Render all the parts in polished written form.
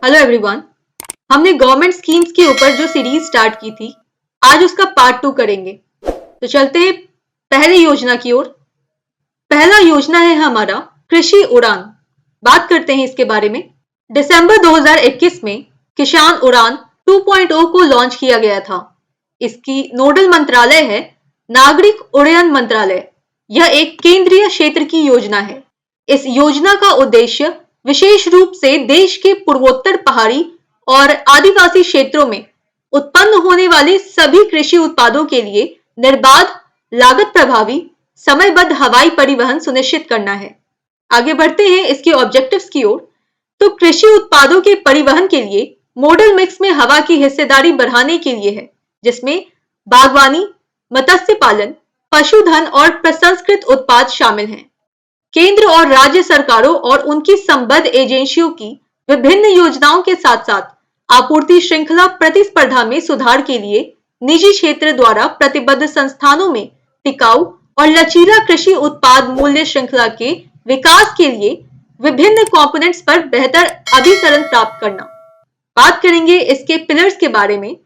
Hello everyone. हमने government schemes के ऊपर जो सीरीज स्टार्ट की थी, आज उसका पार्ट 2 करेंगे। तो चलते हैं पहली योजना की ओर। पहला योजना है हमारा कृषि उड़ान। बात करते हैं इसके बारे में। दिसंबर 2021 में किसान उड़ान 2.0 को लॉन्च किया गया था। इसकी नोडल मंत्रालय है नागरिक उड्डयन मंत्रालय। यह एक केंद्रीय क्षेत्र की योजना है। इस योजना का उद्देश्य विशेष रूप से देश के पूर्वोत्तर पहाड़ी और आदिवासी क्षेत्रों में उत्पन्न होने वाले सभी कृषि उत्पादों के लिए निर्बाध, लागत प्रभावी, समयबद्ध हवाई परिवहन सुनिश्चित करना है। आगे बढ़ते हैं इसके ऑब्जेक्टिव्स की ओर। तो कृषि उत्पादों के परिवहन के लिए मॉडल मिक्स में हवा की हिस्सेदारी बढ़ाने के लिए है, जिसमें बागवानी, मत्स्य पालन, पशुधन और प्रसंस्कृत उत्पाद शामिल हैं। केंद्र और राज्य सरकारों और उनकी संबद्ध एजेंसियों की विभिन्न योजनाओं के साथ साथ आपूर्ति श्रृंखला प्रतिस्पर्धा में सुधार के लिए निजी क्षेत्र द्वारा प्रतिबद्ध संस्थानों में टिकाऊ और लचीला कृषि उत्पाद मूल्य श्रृंखला के विकास के लिए विभिन्न कंपोनेंट्स पर बेहतर अभिसरण प्राप्त करना। बात करेंगे इसके पिलर्स के बारे में।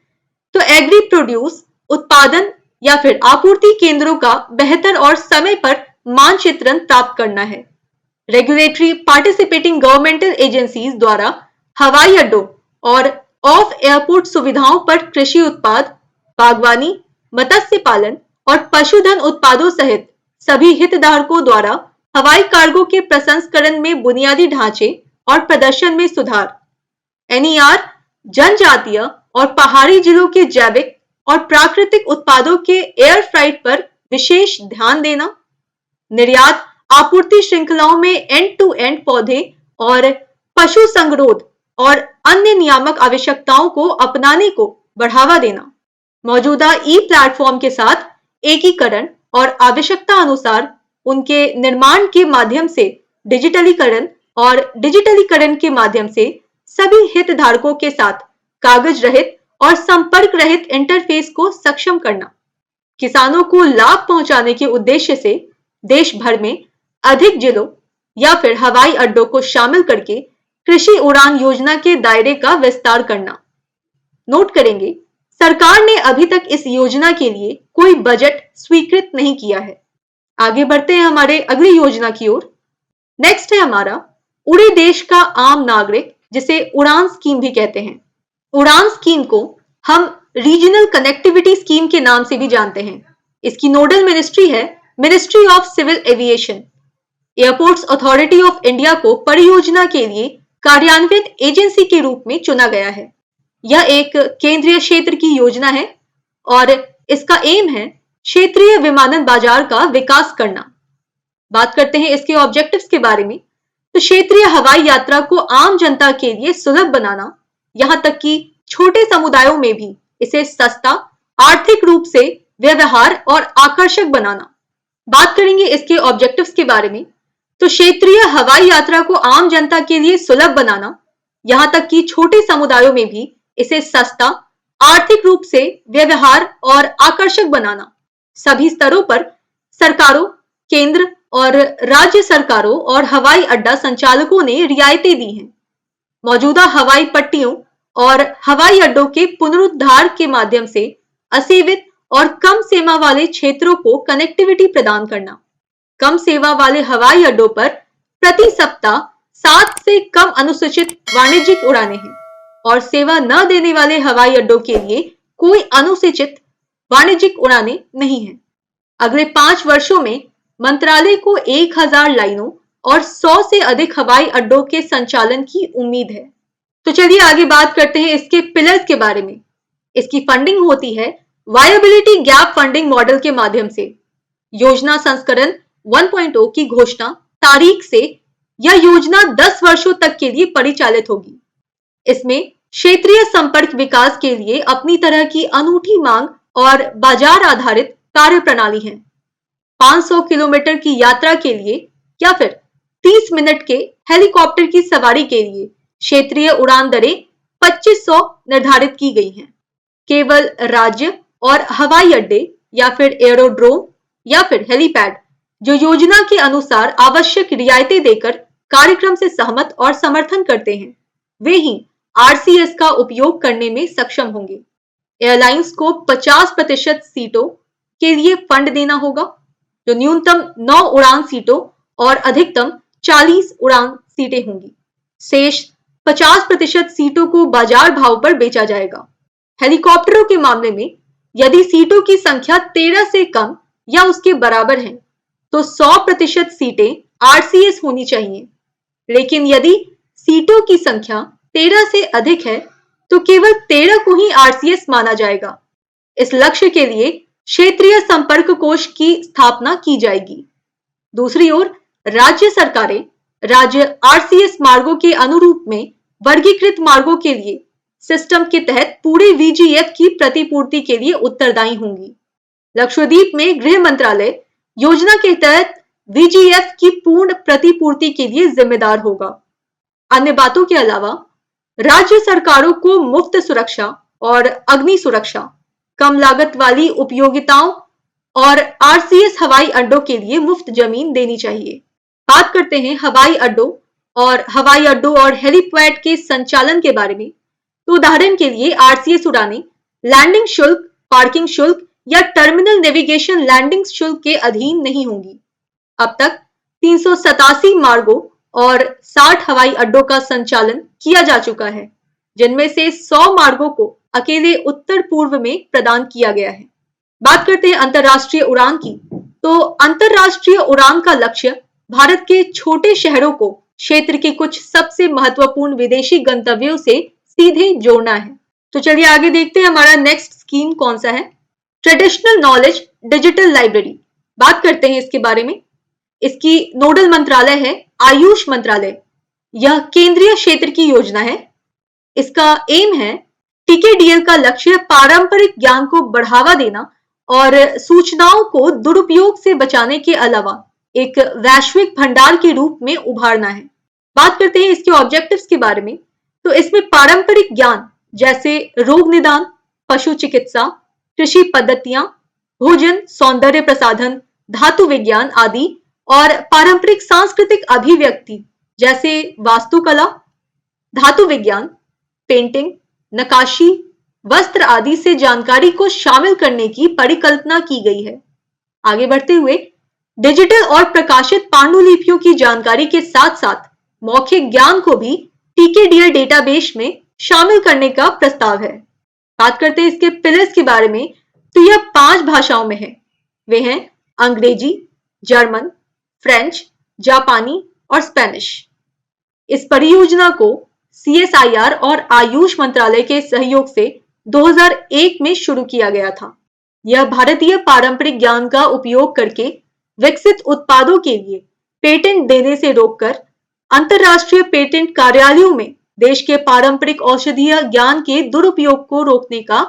तो एग्री प्रोड्यूस उत्पादन या फिर आपूर्ति केंद्रों का बेहतर और समय पर मानचित्रण प्राप्त करना है। रेगुलेटरी पार्टिसिपेटिंग गवर्नमेंटल एजेंसीज द्वारा हवाई अड्डों और ऑफ एयरपोर्ट सुविधाओं पर कृषि उत्पाद, बागवानी, मत्स्य पालन और पशुधन उत्पादों सहित सभी हितधारकों द्वारा हवाई कार्गो के प्रसंस्करण में बुनियादी ढांचे और प्रदर्शन में सुधार। एनईआर जनजातीय और पहाड़ी जिलों के जैविक और प्राकृतिक उत्पादों के एयर फ्राइट पर विशेष ध्यान देना। निर्यात आपूर्ति श्रृंखलाओं में एंड टू एंड पौधे और पशु संगरोध और अन्य नियामक आवश्यकताओं को अपनाने को बढ़ावा देना। मौजूदा ई प्लेटफॉर्म के साथ एकीकरण और आवश्यकता अनुसार उनके निर्माण के माध्यम से डिजिटलीकरण के माध्यम से सभी हितधारकों के साथ कागज रहित और संपर्क रहित इंटरफेस को सक्षम करना। किसानों को लाभ पहुंचाने के उद्देश्य से देश भर में अधिक जिलों या फिर हवाई अड्डों को शामिल करके कृषि उड़ान योजना के दायरे का विस्तार करना। नोट करेंगे, सरकार ने अभी तक इस योजना के लिए कोई बजट स्वीकृत नहीं किया है। आगे बढ़ते हैं हमारे अगली योजना की ओर। नेक्स्ट है हमारा उड़े देश का आम नागरिक, जिसे उड़ान स्कीम भी कहते हैं। उड़ान स्कीम को हम रीजनल कनेक्टिविटी स्कीम के नाम से भी जानते हैं। इसकी नोडल मिनिस्ट्री है ministry of civil aviation. Airports authority of India को परियोजना के लिए कार्यान्वित एजेंसी के रूप में चुना गया है। यह एक केंद्रीय क्षेत्र की योजना है और इसका एम है क्षेत्रीय विमानन बाजार का विकास करना। बात करते हैं इसके ऑब्जेक्टिव्स के बारे में। तो क्षेत्रीय हवाई यात्रा को आम जनता के लिए सुलभ बनाना, यहां तक कि छोटे समुदायों में भी इसे सस्ता, आर्थिक रूप से व्यवहार और आकर्षक बनाना। बात करेंगे इसके ऑब्जेक्टिव्स के बारे में। तो क्षेत्रीय हवाई यात्रा को आम जनता के लिए सुलभ बनाना, यहां तक कि छोटे समुदायों में भी इसे सस्ता, आर्थिक रूप से व्यवहार और आकर्षक बनाना। सभी स्तरों पर सरकारों, केंद्र और राज्य सरकारों और हवाई अड्डा संचालकों ने रियायतें दी हैं। मौजूदा हवाई पट्टियों और हवाई अड्डों के पुनरुद्धार के माध्यम से असीमित और कम सेवा वाले क्षेत्रों को कनेक्टिविटी प्रदान करना। कम सेवा वाले हवाई अड्डों पर प्रति सप्ताह 7 से कम अनुसूचित वाणिज्यिक उड़ानें हैं और सेवा न देने वाले हवाई अड्डों के लिए कोई अनुसूचित वाणिज्यिक उड़ानें नहीं हैं। अगले 5 वर्षों में मंत्रालय को 1000 लाइनों और 100 से अधिक हवाई अड्डों के संचालन की उम्मीद है। तो चलिए आगे बात करते हैं इसके पिलर्स के बारे में। इसकी फंडिंग होती है वायबिलिटी गैप फंडिंग मॉडल के माध्यम से। योजना संस्करण 1.0 की घोषणा तारीख से यह योजना 10 वर्षों तक के लिए परिचालित होगी। इसमें क्षेत्रीय संपर्क विकास के लिए अपनी तरह की अनूठी मांग और बाजार आधारित कार्य प्रणाली है। 500 किलोमीटर की यात्रा के लिए या फिर 30 मिनट के हेलीकॉप्टर की सवारी के लिए क्षेत्रीय उड़ान दरें 2500 निर्धारित की गई हैं। केवल राज्य और हवाई अड्डे या फिर एयरोड्रोम या फिर हेलीपैड जो योजना के अनुसार आवश्यक रियायतें देकर कार्यक्रम से सहमत और समर्थन करते हैं, वे ही RCS का उपयोग करने में सक्षम होंगे। एयरलाइंस को 50% सीटों के लिए फंड देना होगा, जो न्यूनतम 9 उड़ान सीटों और अधिकतम 40 उड़ान सीटें होंगी। शेष 50% सीटों को बाजार भाव पर बेचा जाएगा। हेलीकॉप्टरों के मामले में यदि सीटों की संख्या 13 से कम या उसके बराबर है तो 100% सीटें RCS होनी चाहिए, लेकिन यदि सीटों की संख्या 13 से अधिक है तो केवल 13 को ही RCS माना जाएगा। इस लक्ष्य के लिए क्षेत्रीय संपर्क कोष की स्थापना की जाएगी। दूसरी ओर राज्य सरकारें राज्य RCS मार्गों के अनुरूप में वर्गीकृत मार्गों के लिए सिस्टम के तहत पूरे VGF की प्रतिपूर्ति के लिए उत्तरदायी होंगी। लक्षद्वीप में गृह मंत्रालय योजना के तहत VGF की पूर्ण प्रतिपूर्ति के लिए जिम्मेदार होगा। अन्य बातों के अलावा राज्य सरकारों को मुफ्त सुरक्षा और अग्नि सुरक्षा, कम लागत वाली उपयोगिताओं और RCS हवाई अड्डों के लिए मुफ्त जमीन देनी चाहिए। बात करते हैं हवाई अड्डों और हेलीपैड के संचालन के बारे में। तो उदाहरण के लिए RCS उड़ानें लैंडिंग शुल्क, पार्किंग शुल्क या टर्मिनल नेविगेशन लैंडिंग शुल्क के अधीन नहीं होंगी। अब तक 387 मार्गों और 60 हवाई अड्डों का संचालन किया जा चुका है, जिनमें से 100 मार्गों को अकेले उत्तर पूर्व में प्रदान किया गया है। बात करते हैं अंतरराष्ट्रीय उड़ान की। तो अंतरराष्ट्रीय उड़ान का लक्ष्य भारत के छोटे शहरों को क्षेत्र के कुछ सबसे महत्वपूर्ण विदेशी गंतव्यों से सीधे जोड़ना है। तो चलिए आगे देखते हैं हमारा नेक्स्ट स्कीम कौन सा है। Traditional knowledge digital library. बात करते हैं इसके बारे में। इसकी नोडल मंत्रालय है आयुष मंत्रालय। यह केंद्रीय क्षेत्र की योजना है। इसका एम है TKDL का लक्ष्य पारंपरिक ज्ञान को बढ़ावा देना और सूचनाओं को दुरुपयोग से बचाने के अलावा एक वैश्विक भंडार के रूप में उभारना है। बात करते हैं इसके ऑब्जेक्टिव्स के बारे में। तो इसमें पारंपरिक ज्ञान जैसे रोग निदान, पशु चिकित्सा, कृषि पद्धतियां, भोजन, सौंदर्य प्रसाधन, धातु विज्ञान आदि और पारंपरिक सांस्कृतिक अभिव्यक्ति जैसे वास्तुकला, धातु विज्ञान, पेंटिंग, नक्काशी, वस्त्र आदि से जानकारी को शामिल करने की परिकल्पना की गई है। आगे बढ़ते हुए डिजिटल और प्रकाशित पांडुलिपियों की जानकारी के साथ साथ मौखिक ज्ञान को भी TKDL डेटाबेस में शामिल करने का प्रस्ताव है। बात करते हैं इसके पिलर्स के बारे में। तो यह 5 भाषाओं में है। वे हैं अंग्रेजी, जर्मन, फ्रेंच, जापानी और स्पेनिश। इस परियोजना को CSIR और आयुष मंत्रालय के सहयोग से 2001 में शुरू किया गया था। यह भारतीय पारंपरिक ज्ञान का उपयोग करके विकसित उत्पादों के लिए पेटेंट देने से रोककर अंतरराष्ट्रीय पेटेंट कार्यालयों में देश के पारंपरिक औषधीय ज्ञान के दुरुपयोग को रोकने का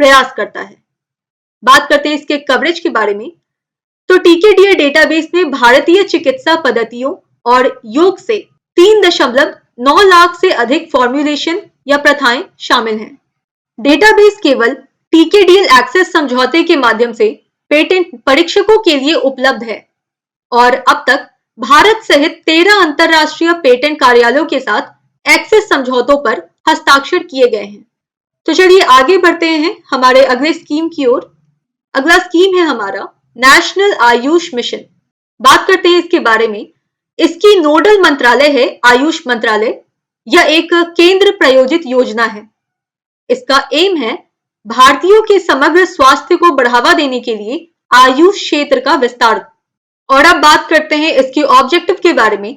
प्रयास करता है। बात करते हैं इसके कवरेज के बारे में। तो TKDL डेटाबेस में भारतीय चिकित्सा पद्धतियों और योग से 3.9 लाख से अधिक फॉर्मुलेशन या प्रथाएं शामिल हैं। डेटाबेस केवल TKDL एक्सेस समझौते के माध्यम से पेटेंट परीक्षकों के लिए उपलब्ध है और अब तक भारत सहित 13 अंतरराष्ट्रीय पेटेंट कार्यालयों के साथ एक्सेस समझौतों पर हस्ताक्षर किए गए हैं। तो चलिए आगे बढ़ते हैं हमारे अगले स्कीम की ओर। अगला स्कीम है हमारा नेशनल आयुष मिशन। बात करते हैं इसके बारे में। इसकी नोडल मंत्रालय है आयुष मंत्रालय। यह एक केंद्र प्रायोजित योजना है। इसका एम है भारतीयों के समग्र स्वास्थ्य को बढ़ावा देने के लिए आयुष क्षेत्र का विस्तार। और अब बात करते हैं इसके ऑब्जेक्टिव के बारे में।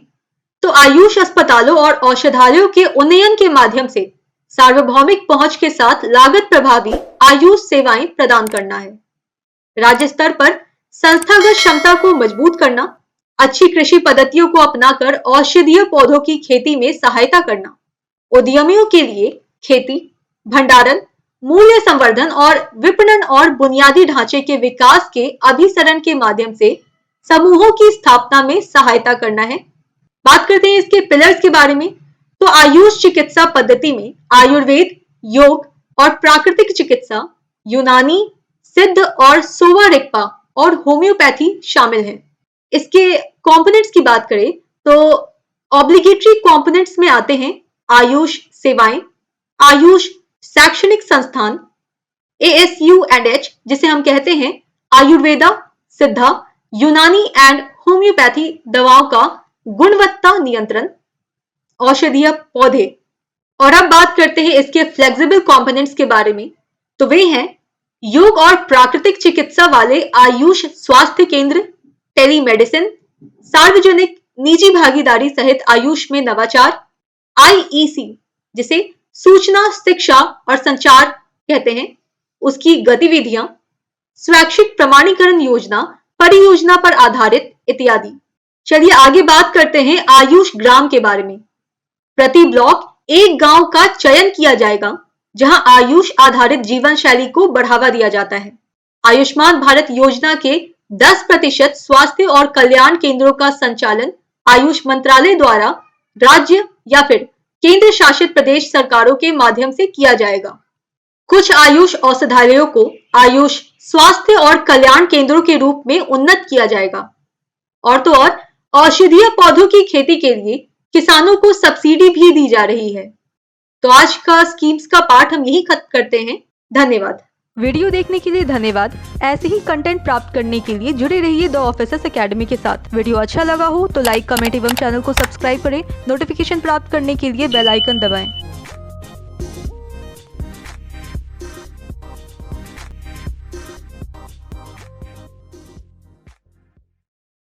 तो आयुष अस्पतालों और औषधालयों के उन्नयन के माध्यम से सार्वभौमिक पहुंच के साथ लागत प्रभावी आयुष सेवाएं प्रदान करना है। राज्य स्तर पर संस्थागत क्षमता को मजबूत करना, अच्छी कृषि पद्धतियों को अपनाकर औषधीय पौधों की खेती में सहायता करना, उद्यमियों के लिए खेती, भंडारण, मूल्य संवर्धन और विपणन और बुनियादी ढांचे के विकास के अभिसरण के माध्यम से समूहों की स्थापना में सहायता करना है। बात करते हैं इसके पिलर्स के बारे में। तो आयुष चिकित्सा पद्धति में आयुर्वेद, योग और प्राकृतिक चिकित्सा, यूनानी, सिद्ध और सोवा रिगपा और होम्योपैथी शामिल हैं। इसके कंपोनेंट्स की बात करें तो ऑब्लिगेटरी कंपोनेंट्स में आते हैं आयुष सेवाएं, आयुष शैक्षणिक संस्थान ASU&H, जिसे हम कहते हैं आयुर्वेदा, सिद्धा, यूनानी एंड होम्योपैथी दवाओं का गुणवत्ता नियंत्रण, औषधीय पौधे। और अब बात करते हैं इसके फ्लेक्सिबल कंपोनेंट्स के बारे में, तो वे हैं योग और प्राकृतिक चिकित्सा वाले आयुष स्वास्थ्य केंद्र, टेलीमेडिसिन, सार्वजनिक निजी भागीदारी सहित आयुष में नवाचार, IEC जिसे सूचना, शिक्षा और संचार कहते हैं, उसकी गतिविधियां, स्वैच्छिक प्रमाणीकरण योजना, परियोजना पर आधारित इत्यादि। चलिए आगे बात करते हैं आयुष ग्राम के बारे में। प्रति ब्लॉक एक गांव का चयन किया जाएगा जहां आयुष आधारित जीवन शैली को बढ़ावा दिया जाता है। आयुष्मान भारत योजना के 10% स्वास्थ्य और कल्याण केंद्रों का संचालन आयुष मंत्रालय द्वारा राज्य या फिर केंद्र शासित प्रदेश सरकारों के माध्यम से किया जाएगा। कुछ आयुष औषधालयों को आयुष स्वास्थ्य और कल्याण केंद्रों के रूप में उन्नत किया जाएगा। और तो और औषधीय पौधों की खेती के लिए किसानों को सब्सिडी भी दी जा रही है। तो आज का स्कीम्स का पार्ट हम यही खत्म करते हैं। धन्यवाद। वीडियो देखने के लिए धन्यवाद। ऐसे ही कंटेंट प्राप्त करने के लिए जुड़े रहिए द ऑफिसर्स एकेडमी के साथ। वीडियो अच्छा लगा हो तो लाइक, कमेंट एवं चैनल को सब्सक्राइब करें। नोटिफिकेशन प्राप्त करने के लिए बेल आइकन दबाएं।